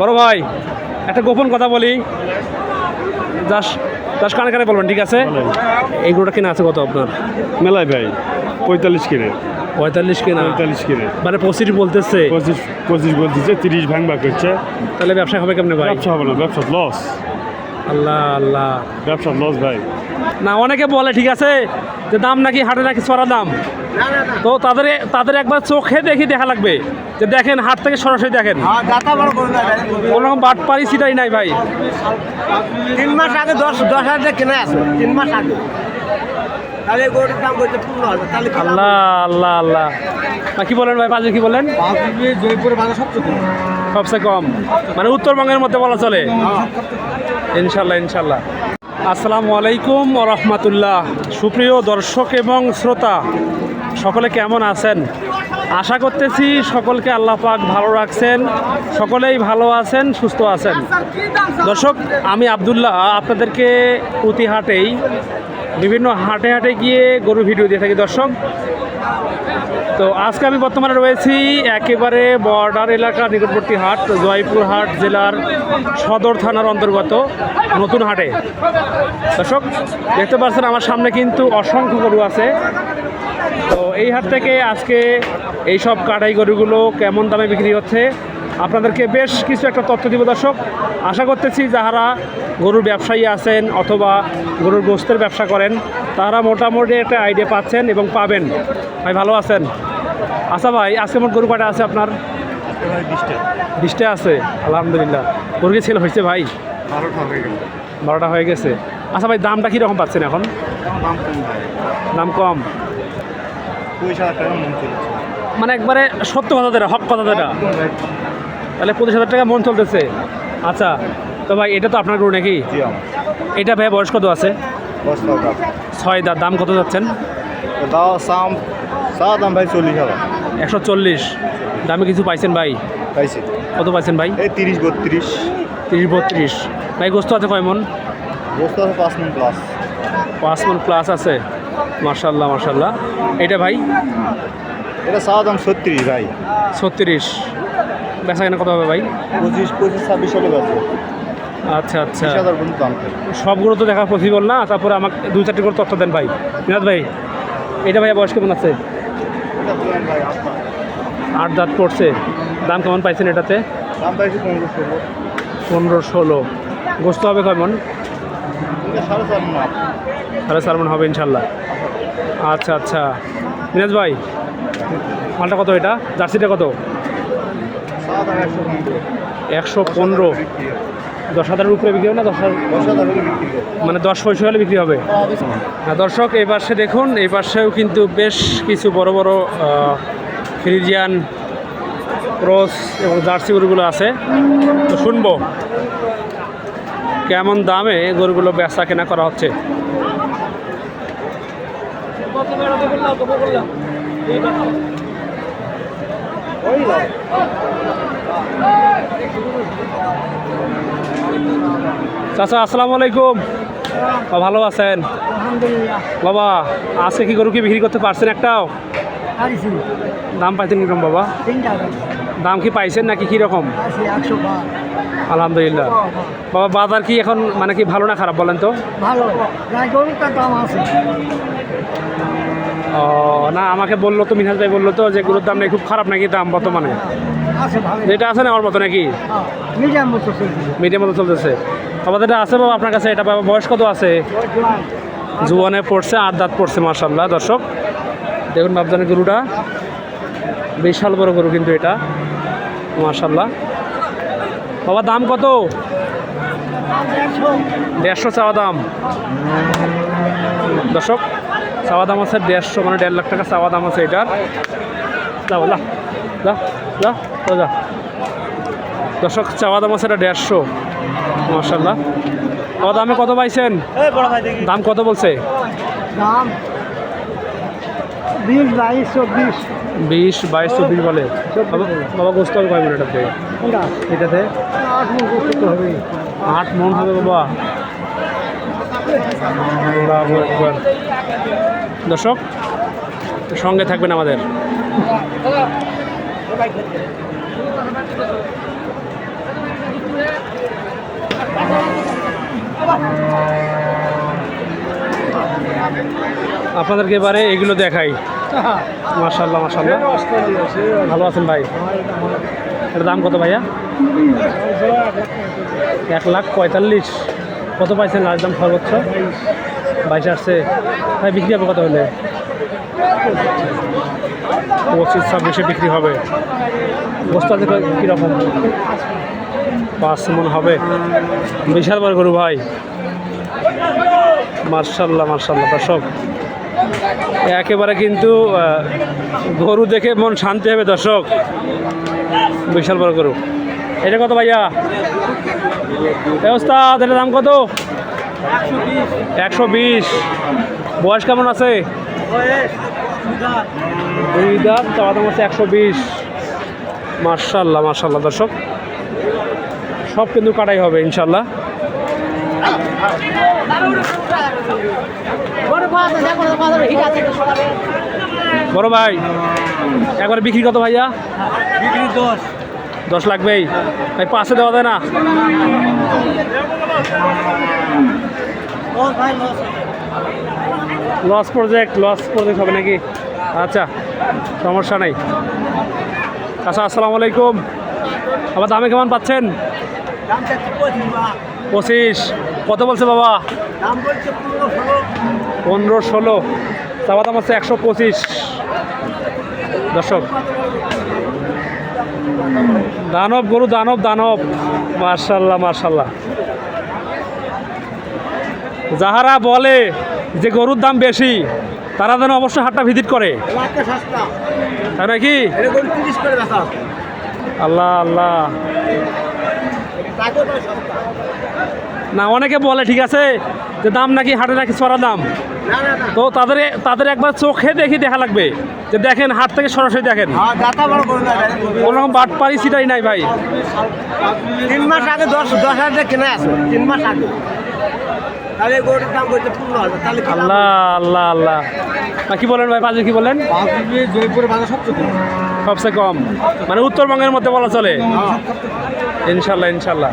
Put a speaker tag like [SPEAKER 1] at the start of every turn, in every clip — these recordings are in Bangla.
[SPEAKER 1] বড় ভাই একটা গোপন কথা বলি, জাস্ট কানে কানে বলবেন, ঠিক আছে? এই গরুটা কিনা আছে কত আপনার?
[SPEAKER 2] মেলায় ভাই 45 কিনে।
[SPEAKER 1] 45 কিনা?
[SPEAKER 2] 45 কিনে
[SPEAKER 1] মানে 25 বলতেছে।
[SPEAKER 2] 25 বলতেছে, 30 ভাঙবা করছে।
[SPEAKER 1] তাহলে ব্যবসা হবে কেমনে ভাই?
[SPEAKER 2] ব্যবসা হবে না, ব্যবসা লস।
[SPEAKER 1] আল্লাহ আল্লাহ,
[SPEAKER 2] ব্যবসা লস ভাই।
[SPEAKER 1] না অনেকে বলে ঠিক আছে যে দাম নাকি হাটে নাকি চড়া দাম, তো তাদের একবার চোখে দেখা লাগবে যে দেখেন হাট থেকে সরাসরি দেখেন, কোনো রকম বাটপারি সিটাই নাই ভাই।
[SPEAKER 3] 3 মাস আগে 10,000 কেনা আছে, 3 মাস আগে। তাহলে গরুর দাম করতে পূর্ণ হবে, তাহলে
[SPEAKER 1] আল্লাহ আল্লাহ আল্লাহ। কি বলেন ভাই, বাজে কি বলেন?
[SPEAKER 3] জয়পুরে বাজার সবচেয়ে কম,
[SPEAKER 1] সবচেয়ে কম, মানে উত্তরবঙ্গের মধ্যে বলা চলে। ইনশাল্লাহ ইনশাল্লাহ। আসসালামু আলাইকুম ওয়া রাহমাতুল্লাহ। সুপ্রিয় দর্শক এবং শ্রোতা সকলে কেমন আছেন? আশা করতেছি সকলকে আল্লাহ পাক ভালো রাখছেন, সকলেই ভালো আছেন, সুস্থ আছেন। দর্শক, আমি আব্দুল্লাহ আপনাদেরকে প্রতি হাটেই বিভিন্ন হাটে হাটে গিয়ে গরু ভিডিও দিয়ে থাকি দর্শক। তো আজকে আমি বর্তমানে রয়েছি একেবারে বর্ডার এলাকা নিকটবর্তী হাট, জয়পুরহাট জেলার সদর থানার অন্তর্গত নতুন হাটে। দর্শক দেখতে পাচ্ছেন আমার সামনে কিন্তু অসংখ্য গরু আছে। তো এই হাট থেকে আজকে এই সব কাটাই গরুগুলো কেমন দামে বিক্রি হচ্ছে আপনাদেরকে বেশ কিছু একটা তথ্য দিব দর্শক। আশা করতেছি যারা গরুর ব্যবসায়ী আছেন অথবা গরুর গোশতের ব্যবসা করেন তারা মোটামুটি একটা আইডিয়া পাচ্ছেন এবং পাবেন। ভাই ভালো আছেন? আচ্ছা ভাই, আজকে মোট গরু কাটা আছে আপনার? 20টা আছে, আলহামদুলিল্লাহ। গরু কি ছেলে হয়েছে ভাই? 12টা হয়ে গেছে। আচ্ছা ভাই, দামটা কীরকম পাচ্ছেন এখন? দাম কম, মানে একবারে সত্য কথা যেটা, হক কথা যেটা, তাহলে 25,000 টাকা মন চলতেছে। আচ্ছা তো ভাই, এটা তো আপনার গরু নাকি? এটা ভাই বয়স কত আছে? 6 দাঁত। দাম কত যাচ্ছেন?
[SPEAKER 2] দাম ভাই 40,000।
[SPEAKER 1] 140 দামে কিছু পাইছেন ভাই?
[SPEAKER 2] পাইছি।
[SPEAKER 1] কত পাইছেন ভাই?
[SPEAKER 2] এই 30-32।
[SPEAKER 1] 30-32। ভাই গোস্ত আছে কয় মন?
[SPEAKER 2] গোস্ত আছে 5 মণ প্লাস।
[SPEAKER 1] 5 মণ প্লাস আছে, মাশাল্লাহ মাশাল্লাহ। এটা ভাই?
[SPEAKER 2] এটা চাওয়া দাম 36 ভাই।
[SPEAKER 1] 36। বেচা কেনা কত হবে ভাই?
[SPEAKER 2] 25-26 হলে বেচবো।
[SPEAKER 1] আচ্ছা আচ্ছা,
[SPEAKER 2] 20,000 পর্যন্ত দাম।
[SPEAKER 1] সবগুলো তো দেখা পসিবল না, তারপরে আমাকে 2-4টি করে তথ্য দেন ভাই। মিনাদ ভাই, এটা ভাইয়া বয়স কেমন আছে? 8 দাঁত পড়ছে। দাম কেমন পাইছেন এটাতে?
[SPEAKER 2] দাম পাইছি 15-16।
[SPEAKER 1] 15-16। গোস্ত হবে কয় মণ?
[SPEAKER 2] 4.5 মণ।
[SPEAKER 1] 4.5 মণ হবে ইনশাল্লাহ। আচ্ছা আচ্ছা। মিনাজ ভাই, মালটা কত? এটা জার্সিটা কত? 115। 10,000-এর উপরে বিক্রি হবে না? 10,000 মানে 10-6 হলে বিক্রি হবে। হ্যাঁ দর্শক, এই পাশে দেখুন, এই পাশেও কিন্তু বেশ কিছু বড় বড় ফ্রিজিয়ান ক্রস এবং জার্সি গরুগুলো আছে। তো শুনবো কেমন দামে গরুগুলো বেচা কেনা করা হচ্ছে। চাচা আসসালামু আলাইকুম। ভালো আছেন? বাবা, আজকে কি গরু কি বিক্রি করতে পারছেন একটাও? দাম পাইছেন কিরকম বাবা? দাম কি পাইছেন নাকি কীরকম? আলহামদুলিল্লাহ। বাবা, বাজার কি এখন মানে কি ভালো না খারাপ বলেন তো?
[SPEAKER 3] ভালো, দাম আছে।
[SPEAKER 1] ও না, আমাকে বললো তো, মিনহাজ ভাই বললো তো যে গরুর দাম নাকি খুব খারাপ নাকি দাম বর্তমানে? যেটা আছে না আমার মতো নাকি? মিডিয়াম মতো চলতেছে। বাবা যেটা আছে বাবা আপনার কাছে, এটা বাবা বয়স কত আছে? জুয়ানে পড়ছে, 8 দাঁত পড়ছে মাশাআল্লাহ। দর্শক দেখুন বাবজানের গরুটা, বিশাল বড় গরু কিন্তু এটা মাশাআল্লাহ। বাবা দাম কত? 150 চাওয়া দাম। দর্শক চাওয়া দাম আছে 150, মানে 1.5 লাখ টাকা চাওয়া দাম আছে এটার। যাও যা যা যা তো যা। দর্শক চাওয়া দাম আছে এটা 150 মাশাআল্লাহ। বাবা দামে কত পাইছেন? দাম কত বলছে?
[SPEAKER 3] দাম 20-22-24।
[SPEAKER 1] 20-22-24 বলে। বাবা গোস্ত হবে কয় মণ এটাতে? এটাতে
[SPEAKER 3] 8 মণ গোস্ত হবে।
[SPEAKER 1] 8 মণ হবে বাবা। আল্লাহু আকবার। দর্শক সঙ্গে থাকবেন আমাদের। আপনাদেরকে এবারে এগুলো দেখাই। মাশাআল্লাহ মাশাআল্লাহ, ভালো আছেন ভাই? এটার দাম কত ভাইয়া? 1,45,000। কত পাইছেন লাস্ট দাম সর্বোচ্চ? 22 আসছে ভাই। বিক্রি হবে কত হলে? 25-26 বিক্রি হবে। গোস্ত আছে কীরকম? 5 মণ হবে। বিশাল বড় গরু ভাই, মার্শাল্লাহ মার্শাল্লাহ। দর্শক একেবারে কিন্তু গরু দেখে মন শান্তি হবে দর্শক। বিশাল বড় গরু। এটা কত ভাইয়া? ওস্তাদ এটার দাম কত? 120। বয়স কেমন আছে? 2 দাঁত। চাওয়া দাম আছে 120। মার্শাল্লাহ মার্শাল্লাহ। দর্শক সব কিন্তু কাটাই হবে ইনশাল্লাহ। বড় ভাই একবার বিক্রি কত ভাইয়া?
[SPEAKER 3] বিক্রি
[SPEAKER 1] 10 লাগবেই ভাই। 5-এ দেওয়া যায় না? লস প্রজেক্ট হবে নাকি? আচ্ছা সমস্যা নাই। আচ্ছা আসসালামু আলাইকুম। আবার দামে কেমন পাচ্ছেন? 25। কত বলছে বাবা? 15-16। চাওয়া দাম আছে 125। দর্শক দানব গরু, দানব দানব। মার্শাল্লাহ মার্শাল্লাহ। যাহারা বলে যে গরুর দাম বেশি তারা যেন অবশ্যই হাটটা ভিজিট করে, তাই নাকি? আল্লাহ আল্লাহ। না অনেকে বলে ঠিক আছে যে দাম নাকি হাটে নাকি চড়া দাম, তো তাদের একবার চোখে দেখা লাগবে যে দেখেন হাট থেকে সরাসরি দেখেন। কোনো রকম বাটপারি সিটাই নাই ভাই।
[SPEAKER 3] 3 মাস আগে 10,000 কেনা আছে। 3 মাস আগে তাহলে গরুর দাম বলতে 15,000। তাহলে
[SPEAKER 1] আল্লাহ আল্লাহ আল্লাহ। কি বলেন ভাই? পাঁচে কি বলেন?
[SPEAKER 3] জয়পুরে বাজার সবচেয়ে কম।
[SPEAKER 1] সবচেয়ে কম মানে উত্তরবঙ্গের মধ্যে বলা চলে। ইনশাল্লাহ ইনশাল্লাহ।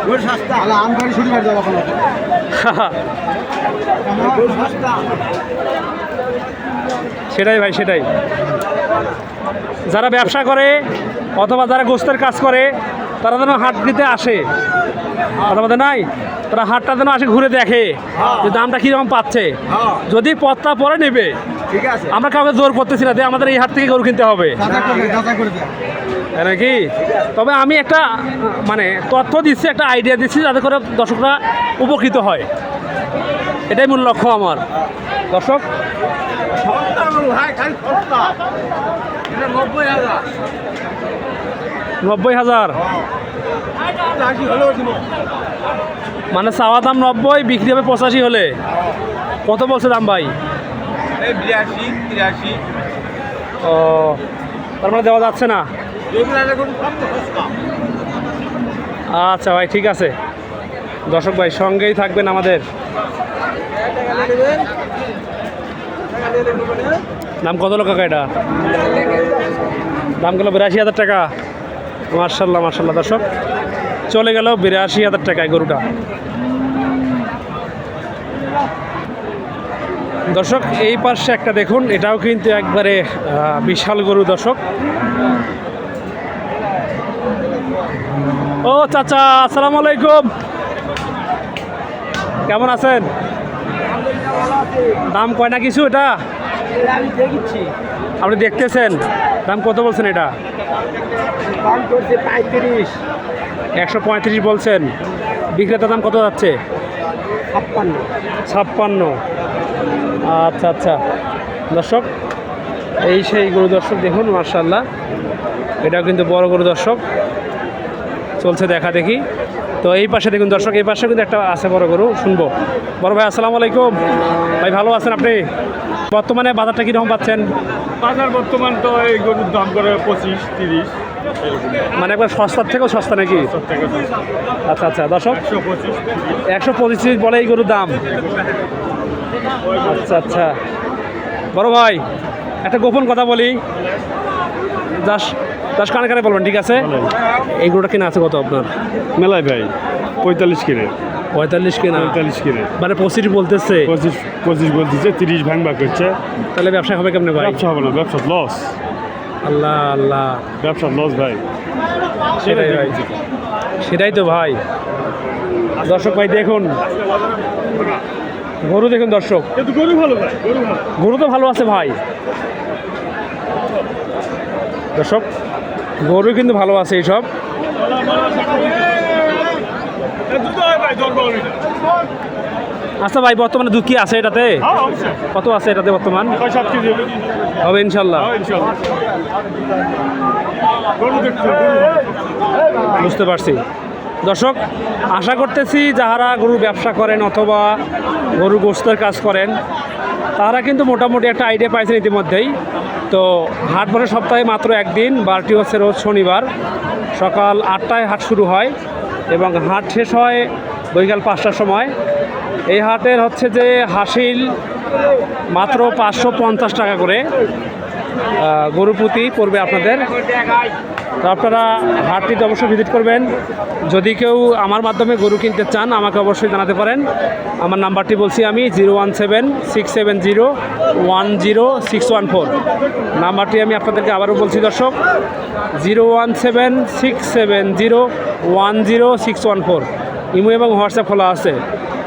[SPEAKER 3] গরু সস্তা। আমদানি শুরু করে দেবো এখন। গরু সস্তা।
[SPEAKER 1] সেটাই ভাই সেটাই। যারা ব্যবসা করে অথবা যারা গোস্তের কাজ করে তারা যেন হাট দিতে আসে, কথা বলতে নাই, তারা হাটটা যেন আসে ঘুরে দেখে যে দামটা কীরকম পাচ্ছে। যদি পথটা পরে নেবে,
[SPEAKER 3] ঠিক আছে,
[SPEAKER 1] আমরা কাউকে জোর করতেছি না যে আমাদের এই হাট থেকে গরু কিনতে হবে নাকি। তবে আমি একটা মানে তথ্য দিচ্ছি, একটা আইডিয়া দিচ্ছি যাতে করে দর্শকরা উপকৃত হয়, এটাই মূল লক্ষ্য আমার। দর্শক 90,000 মানে চাওয়া দাম 90, বিক্রি হবে 85 হলে। কত বলছে দাম ভাই?
[SPEAKER 3] 82-83।
[SPEAKER 1] ও তার মানে দেওয়া যাচ্ছে না। আচ্ছা ভাই ঠিক আছে। দর্শক ভাই সঙ্গেই থাকবেন আমাদের। দাম কত লোক কাকা? এটা দাম গেল 82,000 টাকা। মার্শাল্লাহ মার্শাল্লাহ। দর্শক চলে গেল 82,000 টাকায় গরুটা। দর্শক এই পাশে একটা দেখুন, এটাও কিন্তু একবারে বিশাল গরু দর্শক। ও চাচা আসসালামু আলাইকুম, কেমন আছেন? দাম কয় না কিছু? এটা আপনি দেখতেছেন, দাম কত বলছেন? এটা 135 বলছেন। বিক্রেতার দাম কত যাচ্ছে? 56। আচ্ছা আচ্ছা। দর্শক এই সেই গরু দর্শক দেখুন মার্শাল্লাহ, এটাও কিন্তু বড় গরু দর্শক। চলছে দেখা দেখি। তো এই পাশে দেখুন দর্শক, এই পাশে কিন্তু একটা আছে বড় গরু, শুনবো। বড় ভাই আসসালামু আলাইকুম। ভাই ভালো আছেন আপনি? বর্তমানে বাজারটা কীরকম পাচ্ছেন?
[SPEAKER 2] বাজার বর্তমান তো এই গরুর দাম করে 25-30।
[SPEAKER 1] মানে একবার সস্তার থেকেও সস্তা নাকি? আচ্ছা আচ্ছা। দর্শক 125 বলে এই গরুর দাম। আচ্ছা আচ্ছা। বড় ভাই একটা গোপন কথা বলি, কানে কানে বলবেন, ঠিক আছে? এই গরুটা কিনা আছে কত আপনার?
[SPEAKER 2] মেলায় ভাই 45 কিনে
[SPEAKER 1] 45 কিনা
[SPEAKER 2] 45 কিনে
[SPEAKER 1] মানে 25 বলতেছে,
[SPEAKER 2] 25 বলতেছে, 30 ভাঙবা করছে।
[SPEAKER 1] তাহলে ব্যবসা হবে কেমনে ভাই?
[SPEAKER 2] ব্যবসা হবে না, ব্যবসা লস,
[SPEAKER 1] আল্লাহ আল্লাহ,
[SPEAKER 2] ব্যবসা লস ভাই।
[SPEAKER 1] সেটাই ভাই, সেটাই তো ভাই। দর্শক ভাই দেখুন, গরু দেখুন দর্শক,
[SPEAKER 2] কিন্তু গরু ভালো ভাই, গরু ভালো।
[SPEAKER 1] গরু তো ভালো আছে ভাই। দর্শক গরু কিন্তু ভালো আছে এইসব। আচ্ছা ভাই, বর্তমানে দুধ কি আছে এটাতে? কত আছে এটাতে বর্তমান?
[SPEAKER 2] 6-7 কেজি
[SPEAKER 1] হবে ইনশাল্লাহ।
[SPEAKER 2] ইনশাআল্লাহ। গরু দেখছো,
[SPEAKER 1] বুঝতে পারছি। দর্শক আশা করতেছি যাহারা গরুর ব্যবসা করেন অথবা গরু গোস্তের কাজ করেন তারা কিন্তু মোটামুটি একটা আইডিয়া পাইছেন ইতিমধ্যেই। তো হাট বসে সপ্তাহে মাত্র একদিন, বারটি হচ্ছে রোজ শনিবার, সকাল 8টায় হাট শুরু হয় এবং হাট শেষ হয় বৈকাল 5টার সময়। এই হাটের হচ্ছে যে হাসিল মাত্র 550 টাকা করে গরু প্রতি পড়বে আপনাদের। তো আপনারা হাটটিতে অবশ্যই ভিজিট করবেন। যদি কেউ আমার মাধ্যমে গরু কিনতে চান আমাকে অবশ্যই জানাতে পারেন। আমার নাম্বারটি বলছি আমি 017-670-10614। নাম্বারটি আমি আপনাদেরকে আবারও বলছি দর্শক, 017-670-10614। ইমো এবং হোয়াটসঅ্যাপ খোলা আছে।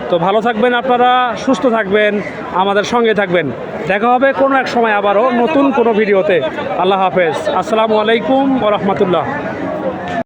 [SPEAKER 1] তো ভালো থাকবেন আপনারা, সুস্থ থাকবেন, আমাদের সঙ্গে থাকবেন। দেখা হবে কোনো এক সময় আবারও নতুন কোনো ভিডিওতে। আল্লাহ হাফেজ, আসসালামু আলাইকুম ওয়া রাহমাতুল্লাহ।